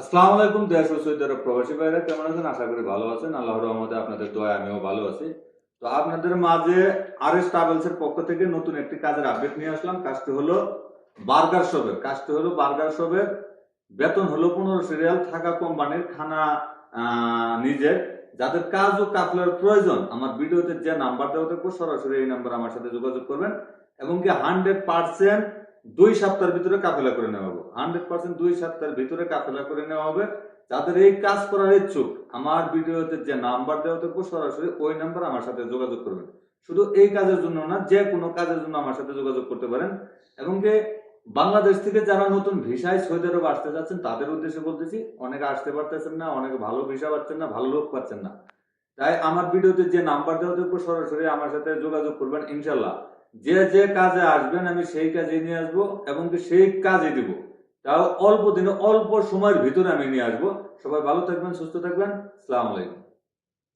আসসালামু আলাইকুম। দেশ ও সৌদি আরব প্রবাসী ভাইরা কেমন আছেন? আশা করি ভালো আছেন। আল্লাহর রহমতে আপনাদের দোয়ায় আমিও ভালো আছি। তো আপনাদের মাঝে আরএস ট্রাভেলস এর পক্ষ থেকে নতুন একটি কাজের আপডেট নিয়ে আসলাম। কাজটি হলো বার্গার শপের। বেতন হলো 1500 রিয়াল, থাকা কোম্পানির, খানা নিজের। যাদের কাজ ও কাফলার প্রয়োজন আমার ভিডিওতে যে নাম্বার দেওয়া থাকবে সরাসরি এই নাম্বার আমার সাথে যোগাযোগ করবেন এবং কি 100% 2 সপ্তাহের ভিতরে কাফেলা করে নেওয়া হবে। 100% 2 সপ্তাহের ভিতরে কাফেলা করে নেওয়া হবে। যাদের এই কাজ করার ইচ্ছুক আমার ভিডিওতে যে নাম্বার দেওয়া থাকবে সরাসরি ওই নাম্বার আমার সাথে যোগাযোগ করবেন। শুধু এই কাজের জন্য না, যে কোনো কাজের জন্য আমার সাথে যোগাযোগ করতে পারেন। এবং কি বাংলাদেশ থেকে যারা নতুন ভিসায় সৌদি আরব আসতে যাচ্ছেন তাদের উদ্দেশ্যে বলতেছি, অনেকে আসতে পারতেছেন না, অনেকে ভালো ভিসা পাচ্ছেন না, ভালো লোক পাচ্ছেন না। তাই আমার ভিডিওতে যে নাম্বার দেওয়া থাকবে সরাসরি আমার সাথে যোগাযোগ করবেন। ইনশাল্লাহ যে যে কাজে আসবেন আমি সেই কাজে নিয়ে আসবো এবং কি সেই কাজে দিব। তাও অল্প দিনে অল্প সময়ের ভিতরে আমি নিয়ে আসবো। সবাই ভালো থাকবেন, সুস্থ থাকবেন। আসসালামু আলাইকুম।